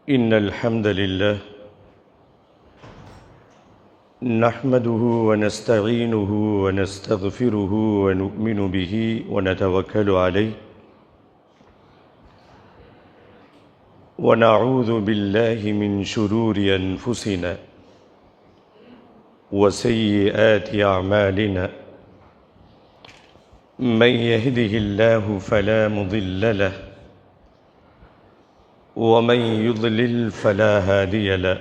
إن الحمد لله نحمده ونستعينه ونستغفره ونؤمن به ونتوكل عليه ونعوذ بالله من شرور أنفسنا وسيئات أعمالنا من يهده الله فلا مضل له ومن يضلل فلا هادي له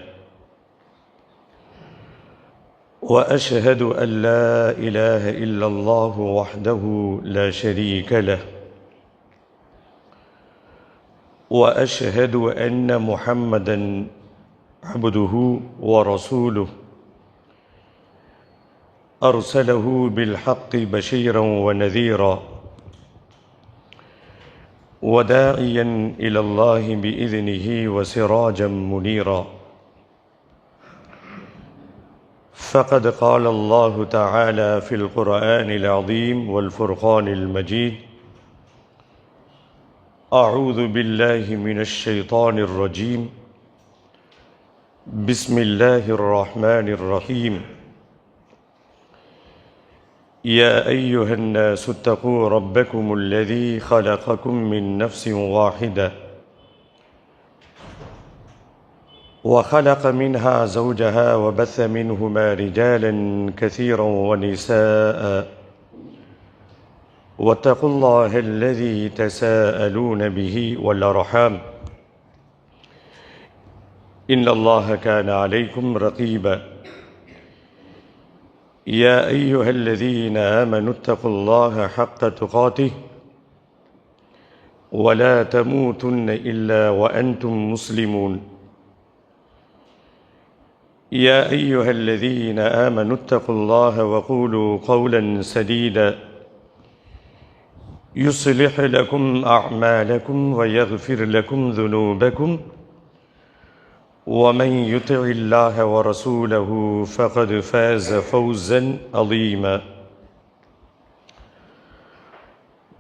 وأشهد أن لا إله إلا الله وحده لا شريك له وأشهد أن محمدًا عبده ورسوله أرسله بالحق بشيرًا ونذيرًا وداعيًا إلى الله بإذنه وسراجًا منيرًا فقد قال الله تعالى في القرآن العظيم والفرقان المجيد أعوذ بالله من الشيطان الرجيم بسم الله الرحمن الرحيم يا أيها الناس اتقوا ربكم الذي خلقكم من نفس واحدة وخلق منها زوجها وبث منهما رجالا كثيرا ونساء واتقوا الله الذي تساءلون به والأرحام إن الله كان عليكم رقيبا يا أيها الذين آمنوا اتقوا الله حق تقاته ولا تموتن إلا وأنتم مسلمون يا أيها الذين آمنوا اتقوا الله وقولوا قولا سديدا يصلح لكم أعمالكم ويغفر لكم ذنوبكم ومن يطع الله ورسوله فقد فاز فوزا عظيما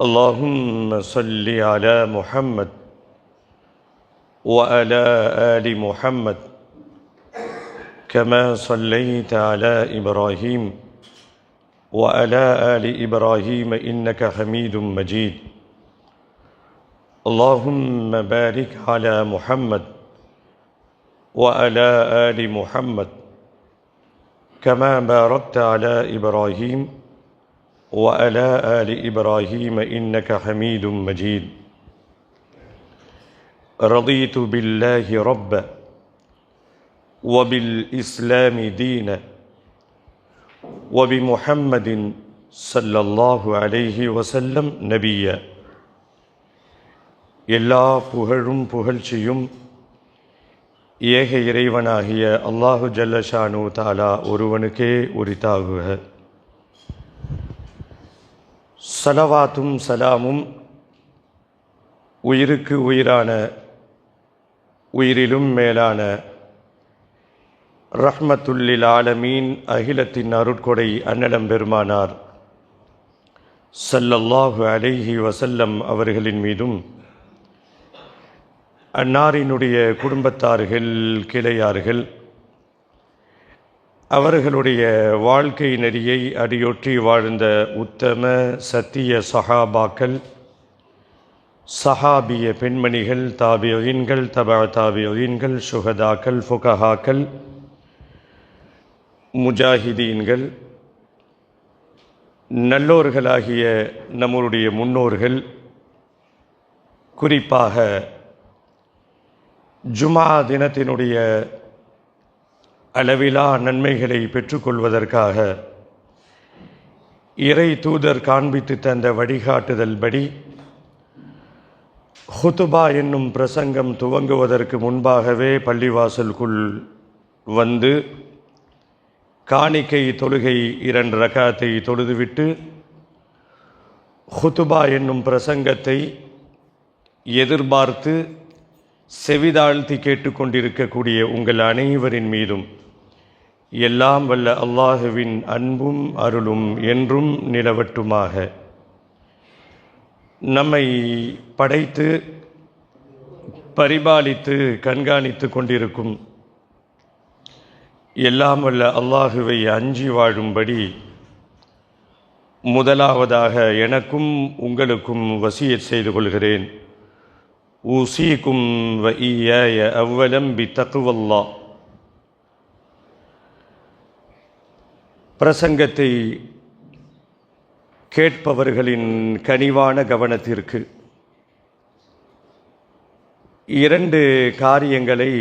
اللهم صل على محمد وعلى آل محمد كما صليت على إبراهيم وعلى آل إبراهيم إنك حميد مجيد اللهم بارك على محمد وعلى آل محمد كما باركت على إبراهيم وعلى آل إبراهيم إنك حميد مجيد رضيت بالله ربًا وبالإسلام دينا وبمحمد صلى الله عليه وسلم نبيا எல்லா புகழும் புகழ்ச்சியும் ஏக இறைவனாகிய அல்லாஹு ஜல்லஷானு தாலா ஒருவனுக்கே உரித்தாகுக. ஸலவாத்தும் சலாமும் உயிருக்கு உயிரான உயிரிலும் மேலான ரஹ்மத்துல்லில் ஆலமீன் அகிலத்தின் அருட்கொடை அன்னலம் பெருமானார் ஸல்லல்லாஹு அலைஹி வஸல்லம் அவர்களின் மீதும் அன்னாரினுடைய குடும்பத்தார்கள் கிளையார்கள் அவர்களுடைய வாழ்க்கை நெறியை அடியொற்றி வாழ்ந்த உத்தம சத்திய சஹாபாக்கள் சஹாபிய பெண்மணிகள் தாபியீன்கள் தபா தாபியீன்கள் சுஹதாக்கள் ஃபுகஹாக்கள் முஜாஹிதீன்கள் நல்லோர்களாகிய நம்முடைய முன்னோர்கள் குறிப்பாக ஜுமா தினத்தினுடைய அளவிலா நன்மைகளை பெற்றுக்கொள்வதற்காக இறை தூதர் காண்பித்து தந்த வழிகாட்டுதல் படி ஹுதுபா என்னும் பிரசங்கம் துவங்குவதற்கு முன்பாகவே பள்ளிவாசலுக்குள் வந்து காணிக்கை தொழுகை 2 ரக்காத்தை தொழுதுவிட்டு ஹுதுபா என்னும் பிரசங்கத்தை எதிர்பார்த்து செவிதாழ்த்தி கேட்டுக்கொண்டிருக்கக்கூடிய உங்கள் அனைவரின் மீதும் எல்லாம் வல்ல அல்லாஹுவின் அன்பும் அருளும் என்றும் நிலவட்டுமாக. நம்மை படைத்து பரிபாலித்து கண்காணித்து கொண்டிருக்கும் எல்லாம் வல்ல அல்லாஹுவை அஞ்சி வாழும்படி முதலாவதாக எனக்கும் உங்களுக்கும் வசியத் செய்து கொள்கிறேன். ஊசீக்கும் வ ஈயாய அவ்வலம் பித்தக்வல்லாஹ். பிரசங்கத்தை கேட்பவர்களின் கனிவான கவனத்திற்கு இரண்டு காரியங்களை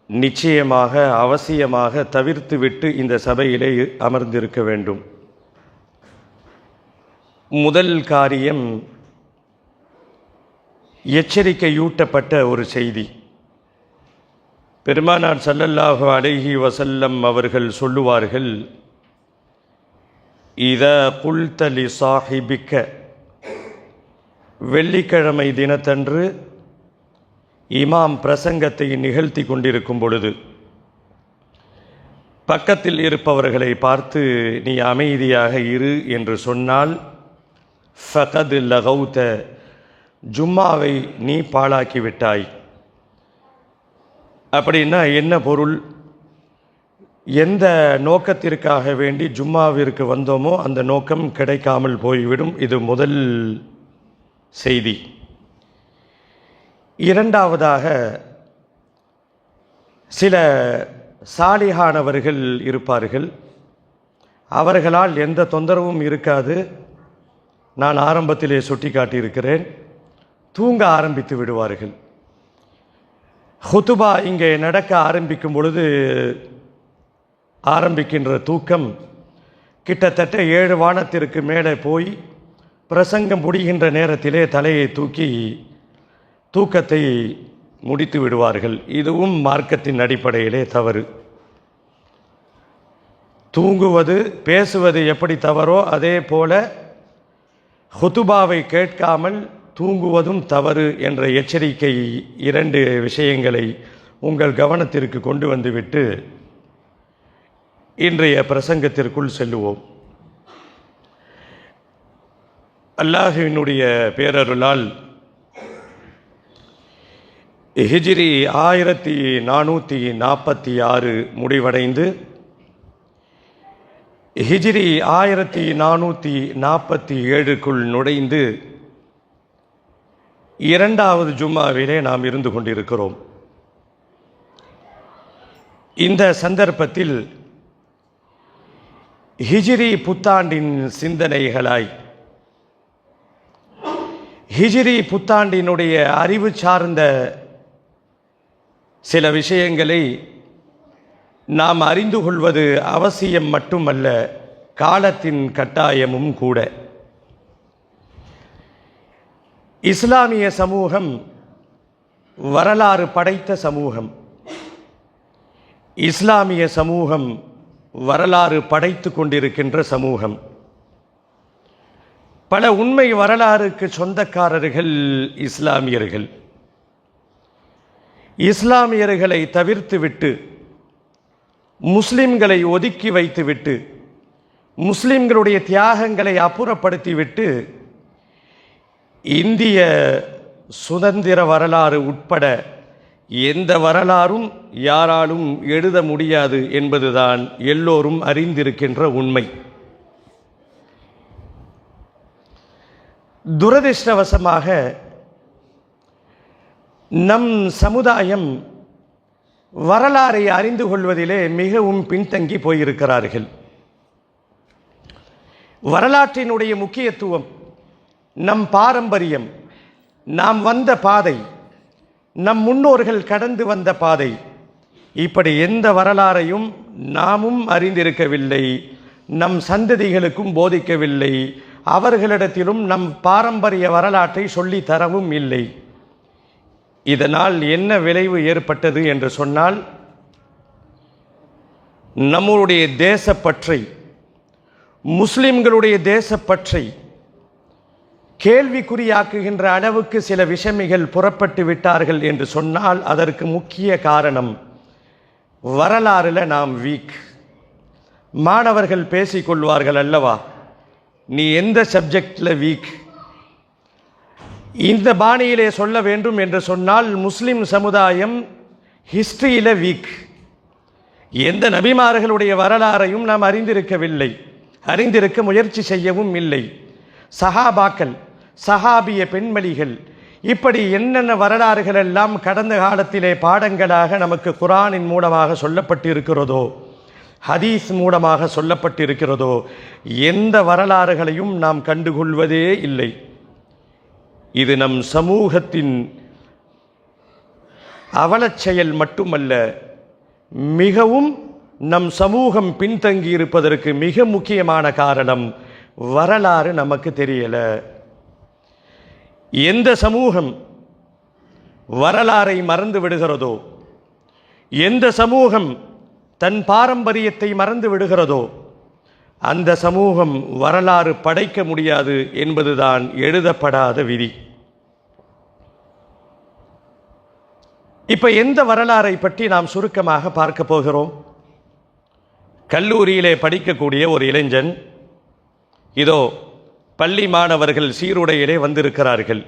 நிச்சயமாக அவசியமாக தவிர்த்துவிட்டு இந்த சபையிலே அமர்ந்திருக்க வேண்டும். முதல் காரியம் எச்சரிக்கையூட்டப்பட்ட ஒரு செய்தி. பெருமானார் ஸல்லல்லாஹு அலைஹி வஸல்லம் அவர்கள் சொல்லுவார்கள், இதா குல்த லி சாஹிபிக்க, வெள்ளிக்கிழமை தினத்தன்று இமாம் பிரசங்கத்தை நிகழ்த்தி கொண்டிருக்கும் பொழுது பக்கத்தில் இருப்பவர்களை பார்த்து நீ அமைதியாக இரு என்று சொன்னால், ஃபகத் லகௌத, ஜும்மாவை நீ பாழாக்கிவிட்டாய். அப்படின்னா என்ன பொருள்? எந்த நோக்கத்திற்காக வேண்டி ஜும்மாவிற்கு வந்தோமோ அந்த நோக்கம் கிடைக்காமல் போய்விடும். இது முதல் செய்தி. இரண்டாவதாக, சில சாலிஹானவர்கள் இருப்பார்கள், அவர்களால் எந்த தொந்தரவும் இருக்காது. நான் ஆரம்பத்திலே சுட்டி காட்டியிருக்கிறேன், தூங்க ஆரம்பித்து விடுவார்கள். ஹுதுபா இங்கே நடக்க ஆரம்பிக்கும் பொழுது ஆரம்பிக்கின்ற தூக்கம் கிட்டத்தட்ட 7 வானத்திற்கு மேலே போய் பிரசங்கம் முடிகின்ற நேரத்திலே தலையை தூக்கி தூக்கத்தை முடித்து விடுவார்கள். இதுவும் மார்க்கத்தின் அடிப்படையிலே தவறு. தூங்குவது, பேசுவது எப்படி தவறோ அதே போல ஹுதுபாவை கேட்காமல் தூங்குவதும் தவறு என்ற எச்சரிக்கை, 2 விஷயங்களை உங்கள் கவனத்திற்கு கொண்டு வந்துவிட்டு இன்றைய பிரசங்கத்திற்குள் செல்லுவோம். அல்லாஹ்வினுடைய பேரருளால் ஹிஜ்ரி 1446 முடிவடைந்து ஹிஜ்ரி 1447க்குள் நுழைந்து 2வது ஜும்மாவிலே நாம் இருந்து கொண்டிருக்கிறோம். இந்த சந்தர்ப்பத்தில் ஹிஜ்ரி புத்தாண்டின் சிந்தனைகளாய், ஹிஜ்ரி புத்தாண்டினுடைய அறிவு சார்ந்த சில விஷயங்களை நாம் அறிந்து கொள்வது அவசியம் மட்டுமல்ல, காலத்தின் கட்டாயமும் கூட. இஸ்லாமிய சமூகம் வரலாறு படைத்த சமூகம். இஸ்லாமிய சமூகம் வரலாறு படைத்து கொண்டிருக்கின்ற சமூகம். பல உண்மை வரலாறுக்கு சொந்தக்காரர்கள் இஸ்லாமியர்கள். இஸ்லாமியர்களை தவிர்த்துவிட்டு, முஸ்லிம்களை ஒதுக்கி வைத்துவிட்டு, முஸ்லிம்களுடைய தியாகங்களை அப்புறப்படுத்திவிட்டு, இந்திய சுதந்திர வரலாறு உட்பட எந்த வரலாறும் யாராலும் எழுத முடியாது என்பதுதான் எல்லோரும் அறிந்திருக்கின்ற உண்மை. துரதிர்ஷ்டவசமாக நம் சமுதாயம் வரலாறை அறிந்து கொள்வதிலே மிகவும் பின்தங்கி போயிருக்கிறார்கள். வரலாற்றினுடைய முக்கியத்துவம், நம் பாரம்பரியம், நாம் வந்த பாதை, நம் முன்னோர்கள் கடந்து வந்த பாதை, இப்படி எந்த வரலாறையும் நாமும் அறிந்திருக்கவில்லை, நம் சந்ததிகளுக்கும் போதிக்கவில்லை, அவர்களிடத்திலும் நம் பாரம்பரிய வரலாற்றை சொல்லித் தரவும் இல்லை. இதனால் என்ன விளைவு ஏற்பட்டது என்று சொன்னால், நம்முடைய தேசப்பற்றை, முஸ்லிம்களுடைய தேசப்பற்றை கேள்விக்குறியாக்குகின்ற அளவுக்கு சில விஷமிகள் புறப்பட்டு விட்டார்கள் என்று சொன்னால் அதற்கு முக்கிய காரணம் வரலாறுல நாம் வீக். மாணவர்கள் பேசிக்கொள்வார்கள் அல்லவா, நீ எந்த சப்ஜெக்டில் வீக், இந்த பாணியிலே சொல்ல வேண்டும் என்று சொன்னால் முஸ்லிம் சமுதாயம் ஹிஸ்டரியில் வீக். எந்த நபிமார்களுடைய வரலாறையும் நாம் அறிந்திருக்கவில்லை, அறிந்திருக்க முயற்சி செய்யவும் இல்லை. சஹாபாக்கள், சஹாபிய பெண்மணிகள், இப்படி என்னென்ன வரலாறுகள் எல்லாம் கடந்த காலத்திலே பாடங்களாக நமக்கு குர்ஆனின் மூலமாக சொல்லப்பட்டு இருக்கிறதோ, ஹதீஸ் மூலமாக சொல்லப்பட்டு இருக்கிறதோ, எந்த வரலாறுகளையும் நாம் கண்டுகொள்வதே இல்லை. இது நம் சமூகத்தின் அவலச் செயல் மட்டுமல்ல, மிகவும் நம் சமூகம் பின்தங்கி இருப்பதற்கு மிக முக்கியமான காரணம் வரலாறு நமக்கு தெரியல. எந்த சமூகம் வரலாறை மறந்து விடுகிறதோ, எந்த சமூகம் தன் பாரம்பரியத்தை மறந்து விடுகிறதோ, அந்த சமூகம் வரலாறு படைக்க முடியாது என்பதுதான் எழுதப்படாத விதி. இப்ப எந்த வரலாறை பற்றி நாம் சுருக்கமாக பார்க்க போகிறோம்? கல்லூரியிலே படிக்கக்கூடிய ஒரு இளைஞன், இதோ பள்ளி மாணவர்கள் சீருடையிலே வந்திருக்கிறார்கள்.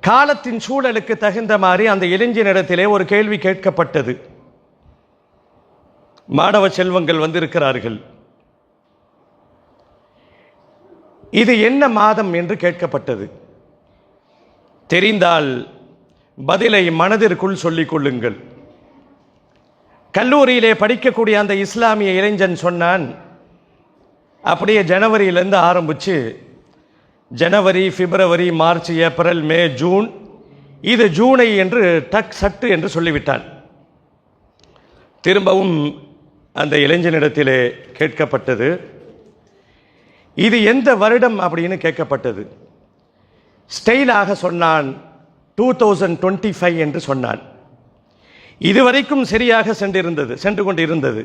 காலத்தின் சூழலுக்கு தகுந்த மாதிரி அந்த இளைஞனிடத்திலே ஒரு கேள்வி கேட்கப்பட்டது. மாணவ செல்வங்கள் வந்திருக்கிறார்கள், இது என்ன மாதம் என்று கேட்கப்பட்டது. தெரிந்தால் பதிலை மனதிற்குள் சொல்லிக் கொள்ளுங்கள். கல்லூரியிலே படிக்கக்கூடிய அந்த இஸ்லாமிய இளைஞன் சொன்னான், அப்படியே ஜனவரியிலேருந்து ஆரம்பித்து ஜனவரி, பிப்ரவரி, மார்ச், ஏப்ரல், மே, ஜூன், இது ஜூனை என்று டக் சட்டு என்று சொல்லிவிட்டான். திரும்பவும் அந்த இளைஞனிடத்திலே கேட்கப்பட்டது, இது எந்த வருடம் அப்படின்னு கேட்கப்பட்டது. ஸ்டைலாக சொன்னான் 2025 என்று சொன்னான். இதுவரைக்கும் சரியாக சென்று கொண்டிருந்தது.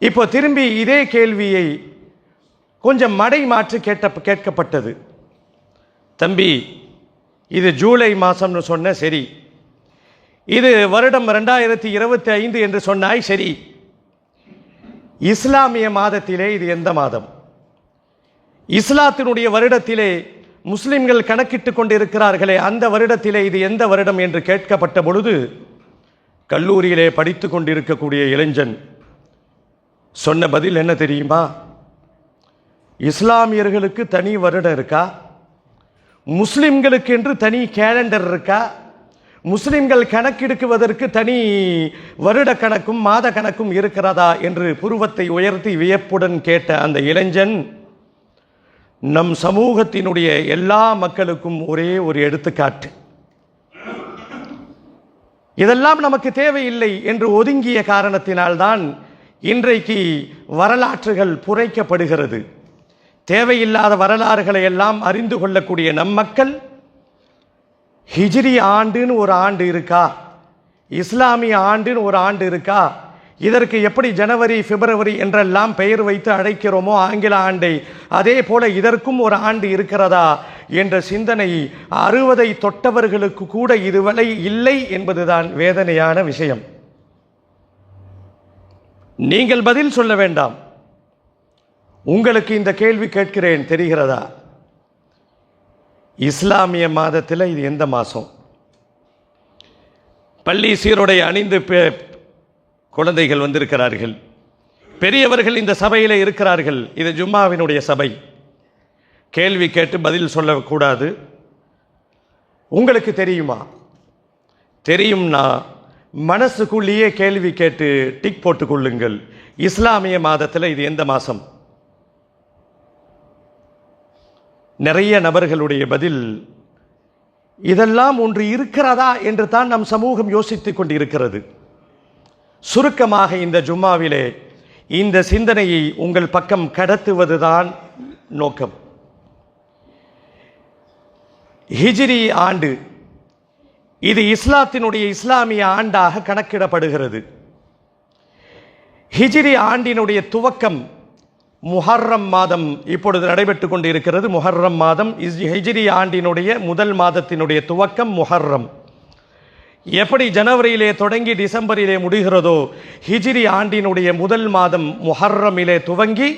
இப்போ திரும்பி இதே கேள்வியை கொஞ்சம் மடை மாற்றி கேட்கப்பட்டது. தம்பி, இது ஜூலை மாதம்னு சொன்ன சரி, இது வருடம் 2025 என்று சொன்னாய் சரி, இஸ்லாமிய மாதத்திலே இது எந்த மாதம்? இஸ்லாத்தினுடைய வருடத்திலே முஸ்லிம்கள் கணக்கிட்டு கொண்டிருக்கிறார்களே, அந்த வருடத்திலே இது எந்த வருடம் என்று கேட்கப்பட்ட பொழுது கல்லூரியிலே படித்து கொண்டிருக்கக்கூடிய இளைஞன் சொன்ன பதில் என்ன தெரியுமா? இஸ்லாமியர்களுக்கு தனி வருடம் இருக்கா? முஸ்லிம்களுக்கு என்று தனி கேலண்டர் இருக்கா? முஸ்லிம்கள் கணக்கெடுக்குவதற்கு தனி வருட கணக்கும் மாத கணக்கும் இருக்கிறதா என்று புருவத்தை உயர்த்தி வியப்புடன் கேட்ட அந்த இளைஞன் நம் சமூகத்தினுடைய எல்லா மக்களுக்கும் ஒரே ஒரு எடுத்துக்காட்டு. இதெல்லாம் நமக்கு தேவையில்லை என்று ஒதுங்கிய காரணத்தினால்தான் இன்றைக்கு வரலாற்றுகள் புரைக்கப்படுகிறது. தேவையில்லாத வரலாறுகளை எல்லாம் அறிந்து கொள்ளக்கூடிய நம் மக்கள் ஹிஜ்ரி ஆண்டுன்னு ஒரு ஆண்டு இருக்கா, இஸ்லாமிய ஆண்டுன்னு ஒரு ஆண்டு இருக்கா, இதற்கு எப்படி ஜனவரி, பிப்ரவரி என்றெல்லாம் பெயர் வைத்து அழைக்கிறோமோ ஆங்கில ஆண்டை, அதே போல இதற்கும் ஒரு ஆண்டு இருக்கிறதா என்ற சிந்தனை 60 தொட்டவர்களுக்கு கூட இதுவரை இல்லை என்பதுதான் வேதனையான விஷயம். நீங்கள் பதில் சொல்ல வேண்டாம். உங்களுக்கு இந்த கேள்வி கேட்கிறேன், தெரிகிறதா? இஸ்லாமிய மாதத்தில் இது எந்த மாதம்? பள்ளி சீருடை அணிந்து குழந்தைகள் வந்திருக்கிறார்கள், பெரியவர்கள் இந்த சபையில் இருக்கிறார்கள். இது ஜும்மாவினுடைய சபை. கேள்வி கேட்டு பதில் சொல்லக்கூடாது. உங்களுக்கு தெரியுமா? தெரியும்னா மனசுக்குள்ளேயே கேள்வி கேட்டு டிக் போட்டுக் கொள்ளுங்கள். இஸ்லாமிய மாதத்தில் இது எந்த மாதம்? நிறைய நபர்களுடைய பதில் இதெல்லாம் ஒன்று இருக்கிறதா என்று தான் நம் சமூகம் யோசித்துக் கொண்டிருக்கிறது. சுருக்கமாக இந்த ஜும்மாவிலே இந்த சிந்தனையை உங்கள் பக்கம் கடத்துவதுதான் நோக்கம். ஹிஜ்ரி ஆண்டு இது இஸ்லாத்தினுடைய இஸ்லாமிய ஆண்டாக கணக்கிடப்படுகிறது. ஹிஜ்ரி ஆண்டினுடைய துவக்கம் முஹர்ரம் மாதம் இப்பொழுது நடைபெற்று கொண்டிருக்கிறது. முஹர்ரம் மாதம் ஹிஜ்ரி ஆண்டினுடைய முதல் மாதத்தினுடைய துவக்கம் முஹர்ரம். எப்படி ஜனவரியிலே தொடங்கி டிசம்பரிலே முடிகிறதோ, ஹிஜ்ரி ஆண்டினுடைய முதல் மாதம் முஹர்ரமிலே துவங்கி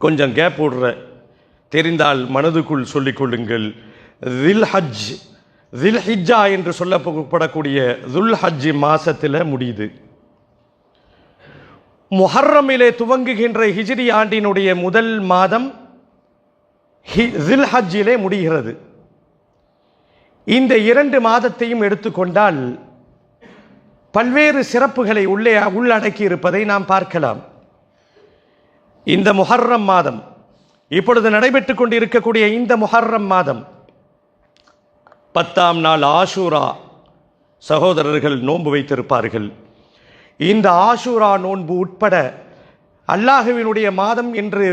கொஞ்சம் கேப் விடுற, தெரிந்தால் மனதுக்குள் சொல்லிக்கொள்ளுங்கள். தில்ஹிஜ்ஜா என்று சொல்லப்படக்கூடிய துல்ஹஜ் மாசத்தில் முடியுது. முஹர்ரமிலே துவங்குகின்ற ஹிஜ்ரி ஆண்டினுடைய முதல் மாதம் தில்ஹஜ்ஜிலே முடிகிறது. இந்த 2 மாதத்தையும் எடுத்துக்கொண்டால் பல்வேறு சிறப்புகளை உள்ளடக்கி இருப்பதை நாம் பார்க்கலாம். இந்த முஹர்ரம் மாதம், இப்பொழுது நடைபெற்றுக் கொண்டிருக்கக்கூடிய இந்த முஹர்ரம் மாதம் 10ஆம் நாள் ஆஷூரா சகோதரர்கள் நோன்பு வைத்திருப்பார்கள். இந்த ஆஷூரா நோன்பு உட்பட அல்லாஹுவினுடைய மாதம் என்று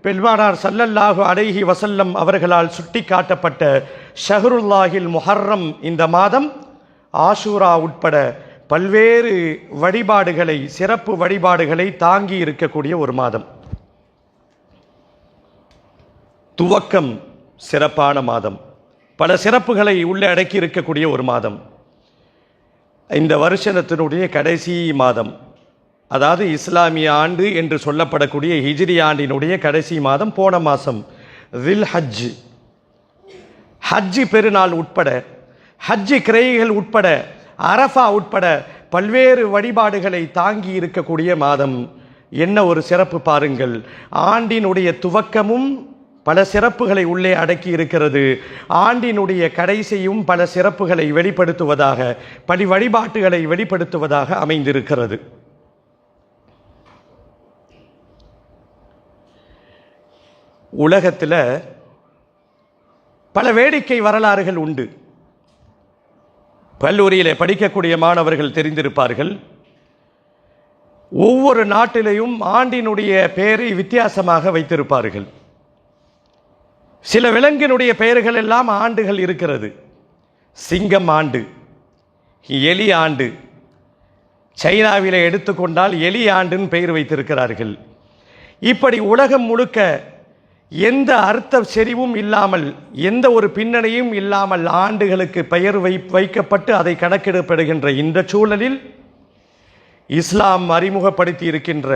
பெருமானார் ஸல்லல்லாஹு அலைஹி வஸல்லம் அவர்களால் சுட்டி காட்டப்பட்ட ஷஹ்ருல்லாஹில் முஹர்ரம் இந்த மாதம் ஆஷூரா உட்பட பல்வேறு வழிபாடுகளை, சிறப்பு வழிபாடுகளை தாங்கி இருக்கக்கூடிய ஒரு மாதம். துவக்கம் சிறப்பான மாதம், பல சிறப்புகளை உள்ளே அடக்கி இருக்கக்கூடிய ஒரு மாதம். இந்த வருஷத்தினுடைய கடைசி மாதம், அதாவது இஸ்லாமிய ஆண்டு என்று சொல்லப்படக்கூடிய ஹிஜ்ரி ஆண்டினுடைய கடைசி மாதம் போன மாதம் தில்ஹஜ். ஹஜ்ஜி பெருநாள் உட்பட, ஹஜ்ஜி கிரைகள் உட்பட, அரஃபா உட்பட பல்வேறு வழிபாடுகளை தாங்கி இருக்கக்கூடிய மாதம். என்ன ஒரு சிறப்பு பாருங்கள்! ஆண்டினுடைய துவக்கமும் பல சிறப்புகளை உள்ளே அடக்கி இருக்கிறது. ஆண்டினுடைய கடைசியும் பல சிறப்புகளை வெளிப்படுத்துவதாக, பல வழிபாட்டுகளை வெளிப்படுத்துவதாக அமைந்திருக்கிறது. உலகத்தில் பல வேடிக்கை வரலாறுகள் உண்டு. கல்லூரியிலே படிக்கக்கூடிய மாணவர்கள் தெரிந்திருப்பார்கள். ஒவ்வொரு நாட்டிலேயும் ஆண்டினுடைய பெயரை வித்தியாசமாக வைத்திருப்பார்கள். சில விலங்கினுடைய பெயர்கள் எல்லாம் ஆண்டுகள் இருக்கிறது. சிங்கம் ஆண்டு, எலி ஆண்டு. சைனாவிலே எடுத்துக்கொண்டால் எலி ஆண்டுன்னு பெயர் வைத்திருக்கிறார்கள். இப்படி உலகம் முழுக்க எந்த அர்த்த செறிவும் இல்லாமல், எந்த ஒரு பின்னணியும் இல்லாமல் ஆண்டுகளுக்கு பெயர் வைக்கப்பட்டு அதை கணக்கிடப்படுகின்ற இந்த சூழலில் இஸ்லாம் அறிமுகப்படுத்தி இருக்கின்ற,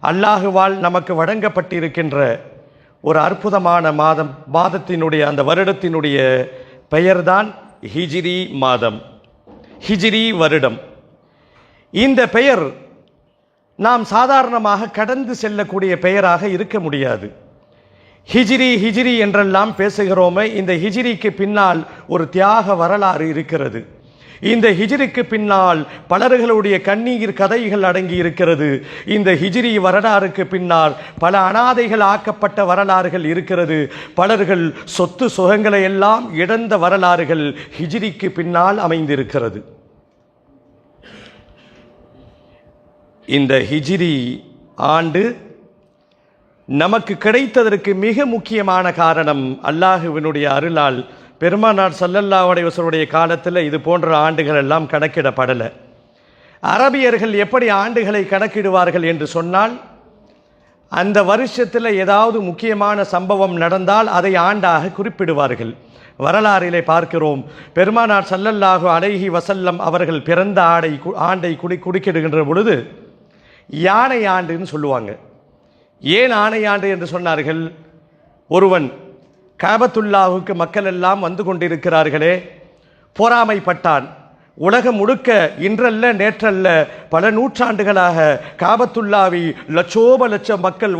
அல்லாஹுவால் நமக்கு வழங்கப்பட்டிருக்கின்ற ஒரு அற்புதமான மாதத்தினுடைய, அந்த வருடத்தினுடைய பெயர்தான் ஹிஜ்ரி மாதம், ஹிஜ்ரி வருடம். இந்த பெயர் நாம் சாதாரணமாக கடந்து செல்லக்கூடிய பெயராக இருக்க முடியாது. ஹிஜ்ரி ஹிஜ்ரி என்றெல்லாம் பேசுகிறோமே, இந்த ஹிஜ்ரிக்கு பின்னால் ஒரு தியாக வரலாறு இருக்கிறது. இந்த ஹிஜ்ரிக்கு பின்னால் பலர்களுடைய கண்ணீர் கதைகள் அடங்கி இருக்கிறது. இந்த ஹிஜ்ரி வரலாறுக்கு பின்னால் பல அனாதைகள் ஆக்கப்பட்ட வரலாறுகள் இருக்கிறது. பலர்கள் சொத்து சுகங்களை எல்லாம் இழந்த வரலாறுகள் ஹிஜ்ரிக்கு பின்னால் அமைந்திருக்கிறது. இந்த ஹிஜ்ரி ஆண்டு நமக்கு கிடைத்ததற்கு மிக முக்கியமான காரணம், அல்லாஹுவினுடைய அருளால் பெருமானார் ஸல்லல்லாஹு அலைஹி வஸல்லம் காலத்தில் இது போன்ற ஆண்டுகள் எல்லாம் கணக்கிடப்படலை. அரபியர்கள் எப்படி ஆண்டுகளை கணக்கிடுவார்கள் என்று சொன்னால், அந்த வருஷத்தில் ஏதாவது முக்கியமான சம்பவம் நடந்தால் அதை ஆண்டாக குறிப்பிடுவார்கள். வரலாறிலே பார்க்கிறோம், பெருமானார் ஸல்லல்லாஹு அலைஹி வஸல்லம் அவர்கள் பிறந்த ஆண்டை குறுக்கிடுகின்ற பொழுது யானை ஆண்டுன்னு சொல்லுவாங்க. ஏன் ஆணை ஆண்டு என்று சொன்னார்கள்? ஒருவன் காபத்துல்லாஹுக்கு மக்கள் எல்லாம் வந்து கொண்டிருக்கிறார்களே, பொறாமைப்பட்டான். உலகம் முழுக்க இன்றல்ல நேற்றல்ல பல நூற்றாண்டுகளாக காபத்துல்லாவை லட்சோப லட்சம் மக்கள்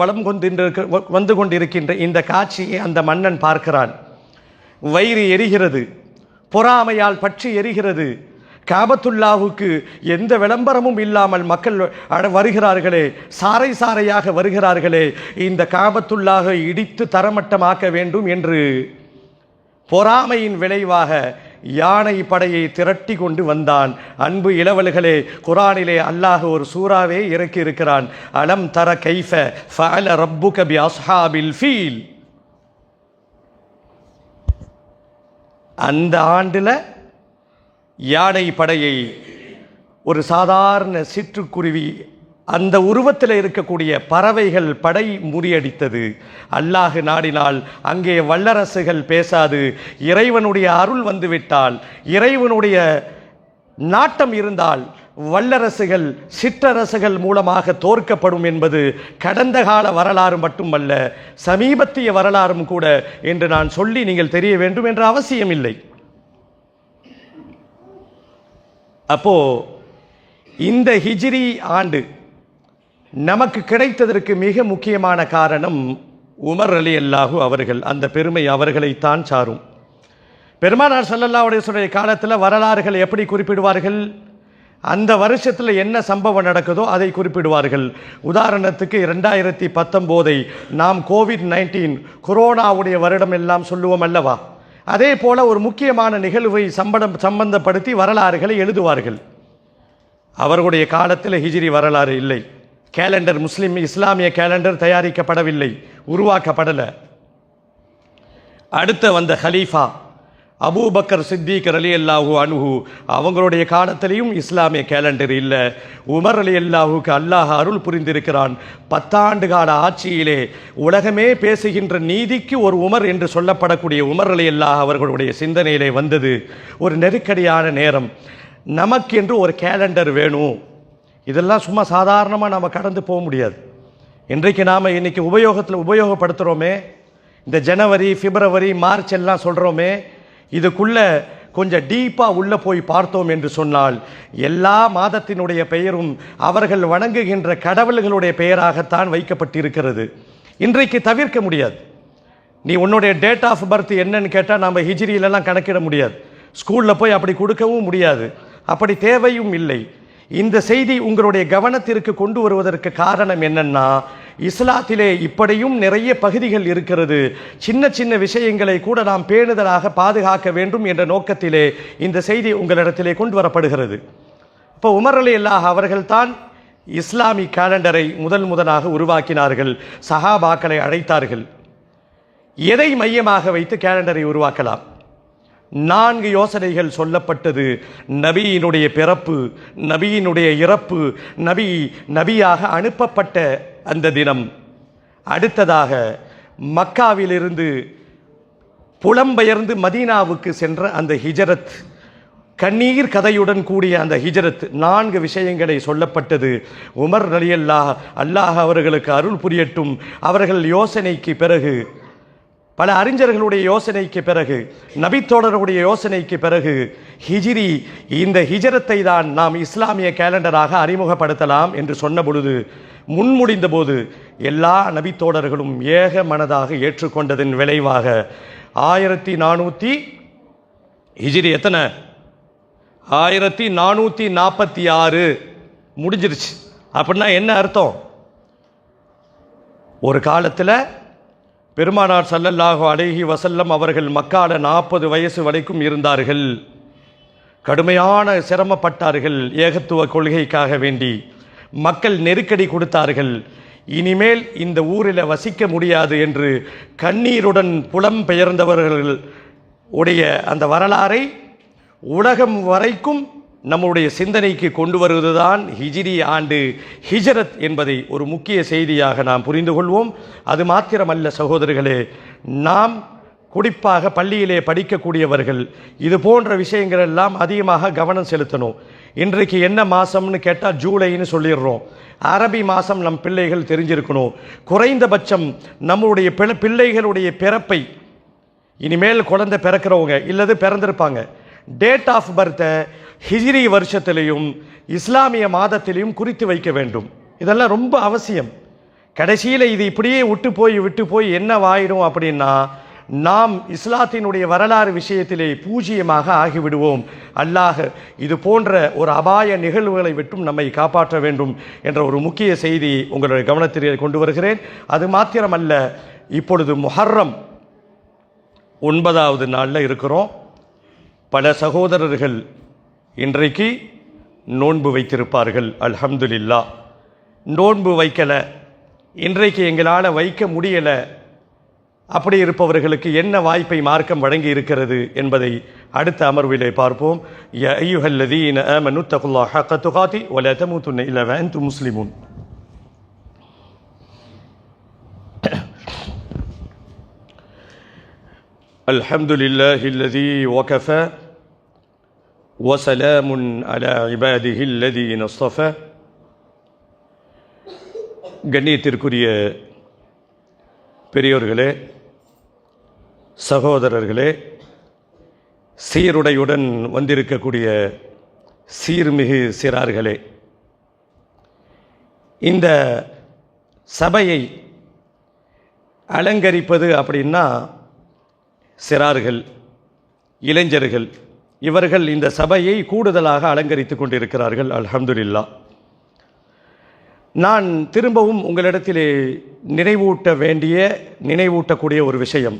வந்து கொண்டிருக்கின்ற இந்த காட்சியை அந்த மன்னன் பார்க்கிறான். வயிறு எரிகிறது, பொறாமையால் பற்றி எரிகிறது. காபத்துல்லாவுக்கு எந்த விளம்பரமும் இல்லாமல் மக்கள் வருகிறார்களே, சாறை சாறையாக வருகிறார்களே, இந்த காபத்துல்லாவை இடித்து தரமட்டமாக்க வேண்டும் என்று பொறாமையின் விளைவாக யானை படையை திரட்டி கொண்டு வந்தான். அன்பு இளவல்களே, குரானிலே அல்லாஹ் ஒரு சூறாவே இறக்கி இருக்கிறான். அலம் தர கைஃப ஃபஅல ரப்புக பி அஸ்ஹாபில் ஃபீல். அந்த ஆண்டில் யானை படையை ஒரு சாதாரண சிற்றுக்குருவி, அந்த உருவத்தில் இருக்கக்கூடிய பறவைகள் படை முறியடித்தது. அல்லாஹ் நாடினால் அங்கே வல்லரசுகள் பேசாது. இறைவனுடைய அருள் வந்துவிட்டால், இறைவனுடைய நாட்டம் இருந்தால் வல்லரசுகள் சிற்றரசுகள் மூலமாக தோற்கப்படும் என்பது கடந்த கால வரலாறு மட்டுமல்ல, சமீபத்திய வரலாறும் கூட என்று நான் சொல்லி நீங்கள் தெரிய வேண்டும் என்ற அவசியம் இல்லை. அப்போ இந்த ஹிஜ்ரி ஆண்டு நமக்கு கிடைத்ததற்கு மிக முக்கியமான காரணம் உமர் ரலியல்லாஹு அவர்கள். அந்த பெருமை அவர்களைத்தான் சாரும். பெருமானார் ஸல்லல்லாஹு அலைஹி வஸல்லம் காலத்தில் வரலாறுகள் எப்படி குறிப்பிடுவார்கள்? அந்த வருஷத்தில் என்ன சம்பவம் நடக்குதோ அதை குறிப்பிடுவார்கள். உதாரணத்துக்கு 2019 நாம் கோவிட்-19 கொரோனாவுடைய வருடம் எல்லாம் சொல்லுவோம் அல்லவா? அதே போல ஒரு முக்கியமான நிகழ்வை சம்பந்தப்படுத்தி வரலாறுகளை எழுதுவார்கள். அவர்களுடைய காலத்தில் ஹிஜ்ரி வரலாறு இல்லை. கேலண்டர் இஸ்லாமிய கேலண்டர் தயாரிக்கப்படவில்லை, உருவாக்கப்படலை. அடுத்த வந்த ஹலீஃபா அபூபக்கர் சித்திக் ரலியல்லாஹு அன்ஹு, அவங்களுடைய காலத்திலையும் இஸ்லாமிய கேலண்டர் இல்லை. உமர் ரலியல்லாஹுக்கு அல்லாஹ் அருள் புரிந்திருக்கிறான். 10 ஆண்டு கால ஆட்சியிலே உலகமே பேசுகின்ற நீதிக்கு ஒரு உமர் என்று சொல்லப்படக்கூடிய உமர் ரலியல்லாஹு அவர்களுடைய சிந்தனையிலே வந்தது ஒரு நெருக்கடியான நேரம். நமக்கென்று ஒரு கேலண்டர் வேணும். இதெல்லாம் சும்மா சாதாரணமாக நாம் கடந்து போக முடியாது. இன்றைக்கு நாம் உபயோகப்படுத்துகிறோமே, இந்த ஜனவரி, பிப்ரவரி, மார்ச் எல்லாம் சொல்கிறோமே, இதுக்குள்ளே கொஞ்சம் டீப்பாக உள்ளே போய் பார்த்தோம் என்று சொன்னால் எல்லா மாதத்தினுடைய பெயரும் அவர்கள் வணங்குகின்ற கடவுள்களுடைய பெயராகத்தான் வைக்கப்பட்டிருக்கிறது. இன்றைக்கு தவிர்க்க முடியாது. நீ உன்னுடைய டேட் ஆஃப் பர்த் என்னன்னு கேட்டால் நம்ம ஹிஜ்ரியிலலாம் கணக்கிட முடியாது. ஸ்கூலில் போய் அப்படி கொடுக்கவும் முடியாது, அப்படி தேவையும் இல்லை. இந்த செய்தி உங்களுடைய கவனத்திற்கு கொண்டு வருவதற்கு காரணம் என்னன்னா, இஸ்லாத்திலே இப்படியும் நிறைய பகுதிகள் இருக்கிறது. சின்ன சின்ன விஷயங்களை கூட நாம் பேணுதலாக பாதுகாக்க வேண்டும் என்ற நோக்கத்திலே இந்த செய்தி உங்களிடத்திலே கொண்டு வரப்படுகிறது. இப்போ உமர் ரலியல்லாஹு அவர்கள்தான் இஸ்லாமிக் கேலண்டரை முதலாக உருவாக்கினார்கள். சஹாபாக்களை அழைத்தார்கள். எதை மையமாக வைத்து கேலண்டரை உருவாக்கலாம்? 4 யோசனைகள் சொல்லப்பட்டது. நபியினுடைய பிறப்பு, நபியினுடைய இறப்பு, நபியாக அனுப்பப்பட்ட அந்த தினம். அடுத்ததாக மக்காவிலிருந்து புலம்பெயர்ந்து மதீனாவுக்கு சென்ற அந்த ஹிஜரத், கண்ணீர் கதையுடன் கூடிய அந்த ஹிஜரத். 4 விஷயங்களை சொல்லப்பட்டது. உமர் ரலியல்லாஹு அல்லாஹ் அவர்களுக்கு அருள் புரியட்டும். அவர்கள் யோசனைக்கு பிறகு, பல அறிஞர்களுடைய யோசனைக்கு பிறகு, நபித்தோழருடைய யோசனைக்கு பிறகு ஹிஜ்ரி, இந்த ஹிஜரத்தை தான் நாம் இஸ்லாமிய கேலண்டராக அறிமுகப்படுத்தலாம் என்று சொன்ன பொழுது, முன்முடிந்த போது எல்லா நபித்தோழர்களும் ஏக மனதாக ஏற்றுக்கொண்டதன் விளைவாக 1400 ஹிஜ்ரி எத்தனை 1446 முடிஞ்சிருச்சு. அப்படின்னா என்ன அர்த்தம்? ஒரு காலத்தில் பெருமானார் ஸல்லல்லாஹு அலைஹி வஸல்லம் அவர்கள் மக்கால 40 வயசு வரைக்கும் இருந்தார்கள். கடுமையான சிரமப்பட்டார்கள். ஏகத்துவ கொள்கைக்காக வேண்டி மக்கள் நெருக்கடி கொடுத்தார்கள். இனிமேல் இந்த ஊரில் வசிக்க முடியாது என்று கண்ணீருடன் புலம்பெயர்ந்தவர்கள் உடைய அந்த வரலாறை உலகம் வரைக்கும் நம்முடைய சிந்தனைக்கு கொண்டு வருவதுதான் ஹிஜ்ரி ஆண்டு, ஹிஜ்ரத் என்பதை ஒரு முக்கிய செய்தியாக நாம் புரிந்து கொள்வோம். அது மாத்திரமல்ல சகோதரர்களே, நாம் குறிப்பாக பள்ளியிலே படிக்கக்கூடியவர்கள் இது போன்ற விஷயங்கள் எல்லாம் அதிகமாக கவனம் செலுத்தணும். இன்றைக்கு என்ன மாதம்னு கேட்டால் ஜூலைன்னு சொல்லிடுறோம். அரபி மாதம் நம் பிள்ளைகள் தெரிஞ்சிருக்கணும். குறைந்தபட்சம் நம்முடைய பிள்ளைகளுடைய பிறப்பை, இனிமேல் குழந்தை பிறக்கிறவங்க இல்லது பிறந்திருப்பாங்க, டேட் ஆஃப் பர்த்தை ஹிஜ்ரி வருஷத்திலையும் இஸ்லாமிய மாதத்திலையும் குறித்து வைக்க வேண்டும். இதெல்லாம் ரொம்ப அவசியம். கடைசியில் இது இப்படியே விட்டு போய் என்னவாயிடும் அப்படின்னா, நாம் இஸ்லாத்தினுடைய வரலாறு விஷயத்திலே பூஜ்ஜியமாக ஆகிவிடுவோம். அல்லாஹ் இது போன்ற ஒரு அபாய நிகழ்வுகளை விட்டும் நம்மை காப்பாற்ற வேண்டும் என்ற ஒரு முக்கிய செய்தி உங்களுடைய கவனத்திலே கொண்டு வருகிறேன். அது மாத்திரமல்ல, இப்பொழுது முஹர்ரம் 9வது நாளில் இருக்கிறோம். பல சகோதரர்கள் இன்றைக்கு நோன்பு வைத்திருப்பார்கள். அல்ஹம்துலில்லாஹ். நோன்பு வைக்கலை, இன்றைக்கு எங்களால் வைக்க முடியலை, அப்படி இருப்பவர்களுக்கு என்ன வாய்ப்பை மார்க்கம் வழங்கி இருக்கிறது என்பதை அடுத்த அமர்விலே பார்ப்போம். யா அய்யுஹல்லதீன ஆமனு தகுல்லாஹ ஹக்க துகாதி வலா தமூதுன்ன இல்லா வ அன்தும் முஸ்லிமூன். الحمد لله الذي وكفى وسلام على عباده الذين اصطفى. கண்ணியத்திற்குரிய பெரியோர்களே, சகோதரர்களே, சீருடையுடன் வந்திருக்கக்கூடிய சீர்மிகு சிறார்களே, இந்த சபையை அலங்கரிப்பது அப்படின்னா சிறார்கள், இளைஞர்கள், இவர்கள் இந்த சபையை கூடுதலாக அலங்கரித்து கொண்டிருக்கிறார்கள். அல்ஹம்துலில்லாஹ். நான் திரும்பவும் உங்களிடத்திலே நினைவூட்டக்கூடிய ஒரு விஷயம்,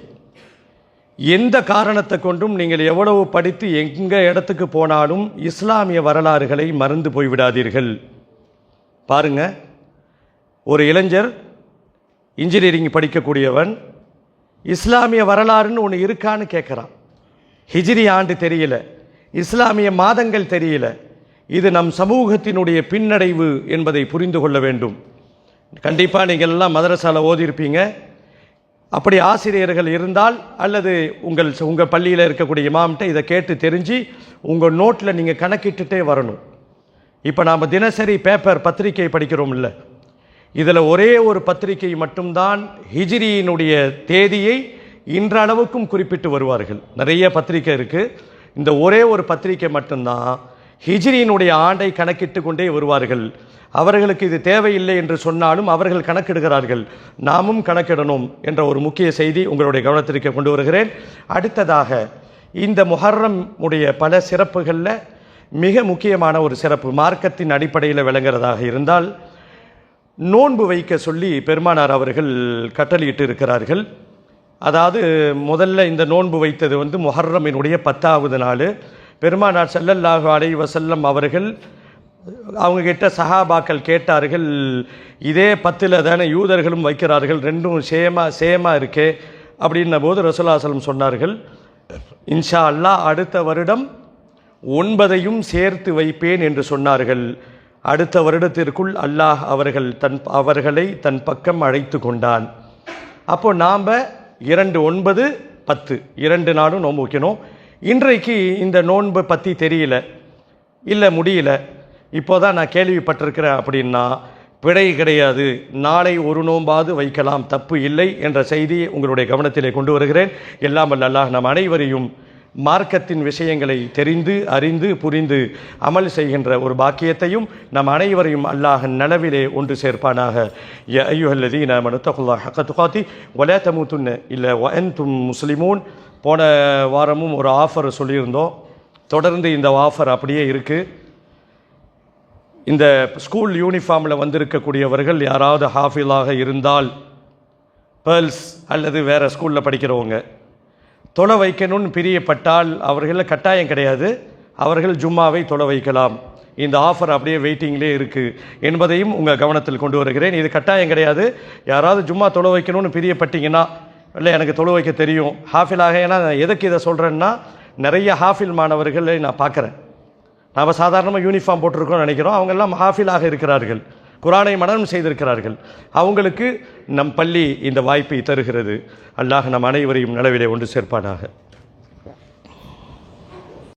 எந்த காரணத்தை கொண்டும் நீங்கள் எவ்வளவு படித்து எங்கள் இடத்துக்கு போனாலும் இஸ்லாமிய வரலாறுகளை மறந்து போய்விடாதீர்கள். பாருங்க, ஒரு இளைஞர் இன்ஜினியரிங் படிக்கக்கூடியவன் இஸ்லாமிய வரலாறுன்னு ஒன்று இருக்கான்னு கேட்குறான். ஹிஜ்ரி ஆண்டு தெரியல, இஸ்லாமிய மாதங்கள் தெரியல. இது நம் சமூகத்தினுடைய பின்னடைவு என்பதை புரிந்து கொள்ள வேண்டும். கண்டிப்பாக நீங்கள் எல்லாம் மதரசாவில் ஓதியிருப்பீங்க. அப்படி ஆசிரியர்கள் இருந்தால் அல்லது உங்கள் பள்ளியில் இருக்கக்கூடிய இமாம்கிட்ட இதை கேட்டு தெரிஞ்சு உங்கள் நோட்டில் நீங்கள் கணக்கிட்டுட்டே வரணும். இப்போ நாம் தினசரி பத்திரிகை படிக்கிறோம் இல்லை, இதில் ஒரே ஒரு பத்திரிகை மட்டும்தான் ஹிஜ்ரியினுடைய தேதியை இன்றளவுக்கும் குறிப்பிட்டு வருவார்கள். நிறைய பத்திரிகை இருக்குது, இந்த ஒரே ஒரு பத்திரிகை மட்டும்தான் ஹிஜ்ரியினுடைய ஆண்டை கணக்கிட்டு கொண்டே வருவார்கள். அவர்களுக்கு இது தேவையில்லை என்று சொன்னாலும் அவர்கள் கணக்கிடுகிறார்கள், நாமும் கணக்கிடணும் என்ற ஒரு முக்கிய செய்தி உங்களுடைய கவனத்திற்கு கொண்டு வருகிறேன். அடுத்ததாக, இந்த முஹர்ரம் உடைய பல சிறப்புகளில் மிக முக்கியமான ஒரு சிறப்பு மார்க்கத்தின் அடிப்படையில் விளங்குறதாக இருந்தால், நோன்பு வைக்க சொல்லி பெருமானார் அவர்கள் கட்டளையிட்டு இருக்கிறார்கள். அதாவது முதல்ல இந்த நோன்பு வைத்தது முஹர்ரமினுடைய 10வது நாள். பெருமானார் ஸல்லல்லாஹு அலைஹி வஸல்லம் அவர்கள் அவங்கக்கிட்ட சஹாபாக்கள் கேட்டார்கள், இதே 10ல் தானே யூதர்களும் வைக்கிறார்கள், ரெண்டும் சேமாக இருக்கே அப்படின்ன போது ரசூலுல்லாஹி ஸல்லல்லாஹு அலைஹி வஸல்லம் சொன்னார்கள், இன்ஷா அல்லாஹ் அடுத்த வருடம் 9ஐயும் சேர்த்து வைப்பேன் என்று சொன்னார்கள். அடுத்த வருடத்திற்குள் அல்லாஹ் அவர்களை தன் பக்கம் அழைத்து கொண்டான். அப்போ நாம் 2, 9, 10 2 நாளும் நோன்பு வைக்கணும். இன்றைக்கு இந்த நோன்பு பற்றி தெரியல, இல்லை முடியல, இப்போதான் நான் கேள்விப்பட்டிருக்கிறேன் அப்படின்னா பிழை கிடையாது. நாளை ஒரு நோன்பாவது வைக்கலாம், தப்பு இல்லை என்ற செய்தியை உங்களுடைய கவனத்திலே கொண்டு வருகிறேன். எல்லாம் வல்ல அல்லாஹ் நம் அனைவரையும் மார்க்கத்தின் விஷயங்களை தெரிந்து அறிந்து புரிந்து அமல் செய்கின்ற ஒரு பாக்கியத்தையும் நம் அனைவரையும் அல்லாஹ் நலவிலே ஒன்று சேர்ப்பானாக. யா அய்யுஹல்லதீன ஆமனு தக்குல்லாஹ ஹக்க துகாத்தி வலா தமூதுன்ன இல்லா வஅன்தும் முஸ்லிமூன். போன வாரமும் ஒரு ஆஃபர் சொல்லியிருந்தோம், தொடர்ந்து இந்த ஆஃபர் அப்படியே இருக்குது. இந்த ஸ்கூல் யூனிஃபார்மில் வந்திருக்கக்கூடியவர்கள் யாராவது ஹாஃபிலாக இருந்தால், பேர்ல்ஸ் அல்லது வேறு ஸ்கூலில் படிக்கிறவங்க, தொலை வைக்கணும்னு பிரியப்பட்டால் அவர்களில் கட்டாயம் கிடையாது, அவர்கள் ஜும்மாவை தொலை வைக்கலாம். இந்த ஆஃபர் அப்படியே வெயிட்டிங்லேயே இருக்குது என்பதையும் உங்கள் கவனத்தில் கொண்டு வருகிறேன். இது கட்டாயம் கிடையாது. யாராவது ஜும்மா தொலை வைக்கணும்னு பிரியப்பட்டீங்கன்னா, இல்லை எனக்கு தொலை வைக்க தெரியும் ஹாஃபிலாக, ஏன்னா எதுக்கு இதை சொல்கிறேன்னா, நிறைய ஹாஃபில் மாணவர்களை நான் பார்க்குறேன். நாம் சாதாரணமாக யூனிஃபார்ம் போட்டிருக்கோம்னு நினைக்கிறோம், அவங்கெல்லாம் ஹாஃபிலாக இருக்கிறார்கள், குரானை மனனம் செய்திருக்கிறார்கள். அவங்களுக்கு நம் பள்ளி இந்த வாய்ப்பை தருகிறது. அல்லாஹ் நம் அனைவரையும் நலவிலே ஒன்று சேர்ப்பானாக.